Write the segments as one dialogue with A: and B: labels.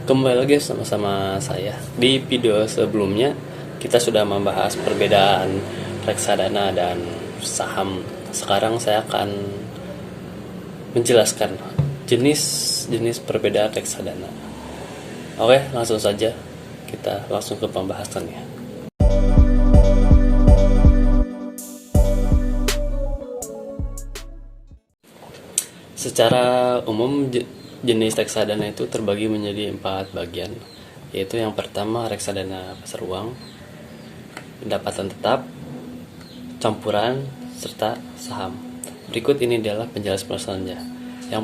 A: Kembali lagi sama-sama saya. Di video sebelumnya kita sudah membahas perbedaan reksadana dan saham. Sekarang saya akan menjelaskan jenis-jenis perbedaan reksadana. Oke, langsung saja kita langsung ke pembahasannya. Secara umum jenis reksadana itu terbagi menjadi 4 bagian, yaitu yang pertama reksadana pasar uang, pendapatan tetap, campuran, serta saham. Berikut ini adalah penjelasannya. Yang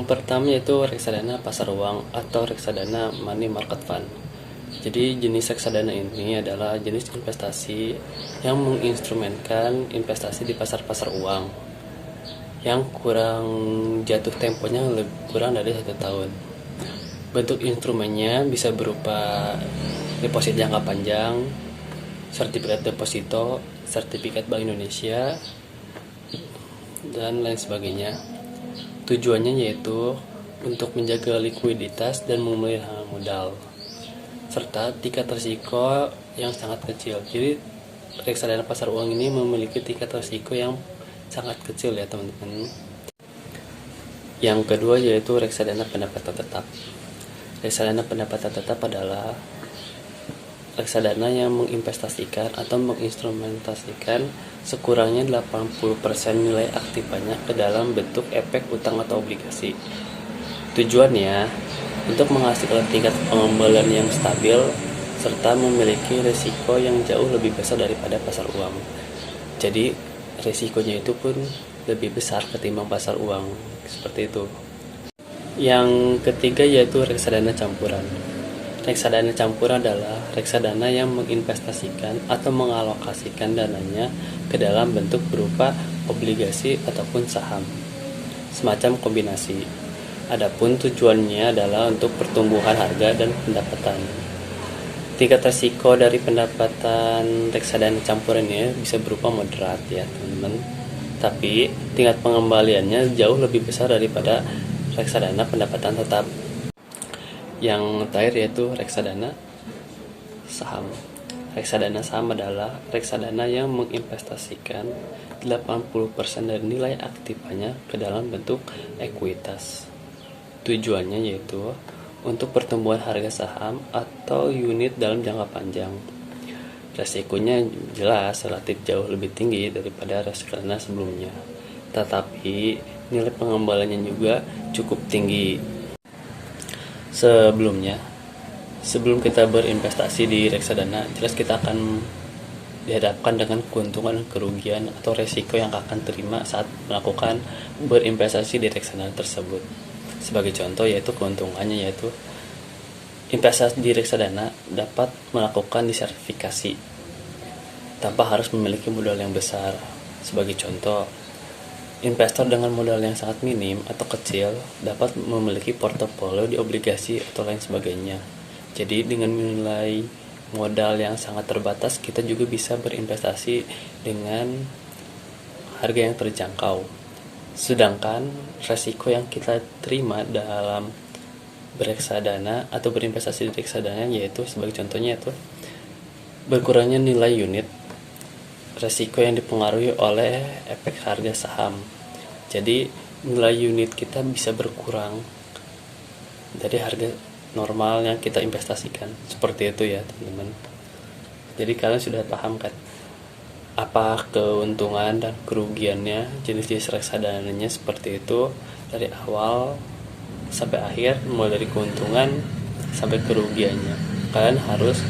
A: pertama yaitu reksadana pasar uang atau reksadana money market fund. Jadi jenis reksadana ini adalah jenis investasi yang menginstrumenkan investasi di pasar-pasar uang yang kurang jatuh temponya kurang dari 1 tahun. Bentuk instrumennya bisa berupa deposit jangka panjang, sertifikat deposito, sertifikat Bank Indonesia, dan lain sebagainya. Tujuannya yaitu untuk menjaga likuiditas dan memelihara modal, serta tingkat risiko yang sangat kecil. Jadi reksadana pasar uang ini memiliki tingkat risiko yang sangat kecil ya teman-teman. Yang kedua yaitu reksadana pendapatan tetap. Reksadana pendapatan tetap adalah reksadana yang menginvestasikan atau menginstrumentasikan sekurangnya 80% nilai aktifanya ke dalam bentuk efek utang atau obligasi. Tujuannya untuk menghasilkan tingkat pengembalian yang stabil serta memiliki risiko yang jauh lebih besar daripada pasar uang. Jadi risikonya itu pun lebih besar ketimbang pasar uang, seperti itu. Yang ketiga yaitu reksadana campuran. Reksadana campuran adalah reksadana yang menginvestasikan atau mengalokasikan dananya ke dalam bentuk berupa obligasi ataupun saham, semacam kombinasi. Adapun tujuannya adalah untuk pertumbuhan harga dan pendapatan. Tingkat resiko dari pendapatan reksadana campuran ini bisa berupa moderat ya teman-teman, tapi tingkat pengembaliannya jauh lebih besar daripada reksadana pendapatan tetap. Yang terakhir yaitu reksadana saham. Reksadana saham adalah reksadana yang menginvestasikan 80% dari nilai aktifanya ke dalam bentuk ekuitas. Tujuannya yaitu untuk pertumbuhan harga saham atau unit dalam jangka panjang. Resikonya jelas relatif jauh lebih tinggi daripada reksadana sebelumnya, tetapi nilai pengembaliannya juga cukup tinggi. Sebelum kita berinvestasi di reksadana, jelas kita akan dihadapkan dengan keuntungan dan kerugian atau resiko yang akan terima saat melakukan berinvestasi di reksadana tersebut. Sebagai contoh yaitu keuntungannya yaitu investasi di reksadana dapat melakukan diversifikasi tanpa harus memiliki modal yang besar. Sebagai contoh, investor dengan modal yang sangat minim atau kecil dapat memiliki portofolio di obligasi atau lain sebagainya. Jadi dengan nilai modal yang sangat terbatas, kita juga bisa berinvestasi dengan harga yang terjangkau. Sedangkan resiko yang kita terima dalam bereksadana atau berinvestasi di reksadana yaitu sebagai contohnya itu berkurangnya nilai unit, resiko yang dipengaruhi oleh efek harga saham. Jadi nilai unit kita bisa berkurang dari harga normal yang kita investasikan. Seperti itu ya teman-teman. Jadi kalian sudah paham kan apa keuntungan dan kerugiannya jenis-jenis reksadananya seperti itu dari awal sampai akhir, mulai dari keuntungan sampai kerugiannya. Kalian harus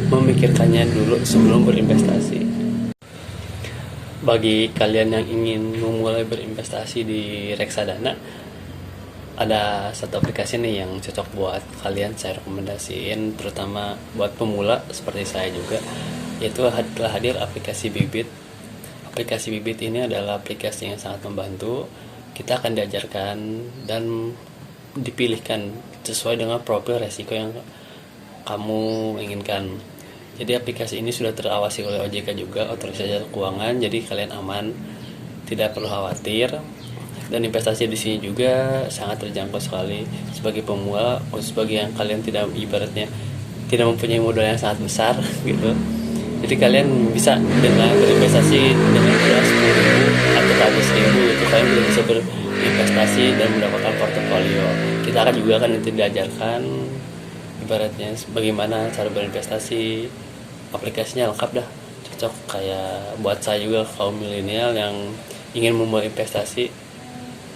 A: memikirkannya dulu sebelum berinvestasi. Bagi kalian yang ingin memulai berinvestasi di reksadana, ada satu aplikasi nih yang cocok buat kalian, saya rekomendasiin terutama buat pemula seperti saya juga, yaitu telah hadir aplikasi Bibit. Aplikasi Bibit ini adalah aplikasi yang sangat membantu. Kita akan diajarkan dan dipilihkan sesuai dengan profil resiko yang kamu inginkan. Jadi aplikasi ini sudah terawasi oleh OJK juga, Otoritas Jasa Keuangan, jadi kalian aman, tidak perlu khawatir. Dan investasi di sini juga sangat terjangkau sekali sebagai pemula, khusus bagi yang kalian tidak ibaratnya tidak mempunyai modal yang sangat besar gitu. Jadi kalian bisa dengan berinvestasi dengan modal 10.000 atau 100.000 itu kalian sudah bisa berinvestasi dan mendapatkan portofolio. Kita akan juga kan nanti diajarkan ibaratnya bagaimana cara berinvestasi, aplikasinya lengkap dah, cocok kayak buat saya juga kaum milenial yang ingin memulai investasi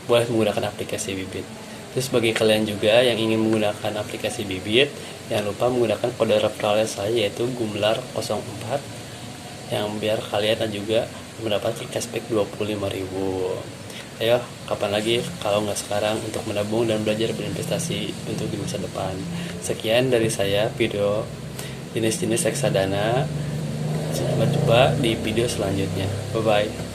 A: boleh menggunakan aplikasi Bibit. Terus bagi kalian juga yang ingin menggunakan aplikasi Bibit, jangan lupa menggunakan kode referral saya yaitu Gumlar04 yang biar kalian juga mendapatkan cashback 25.000. Ayo, kapan lagi kalau nggak sekarang untuk menabung dan belajar berinvestasi untuk di masa depan. Sekian dari saya video jenis-jenis reksadana. Sampai jumpa di video selanjutnya. Bye bye.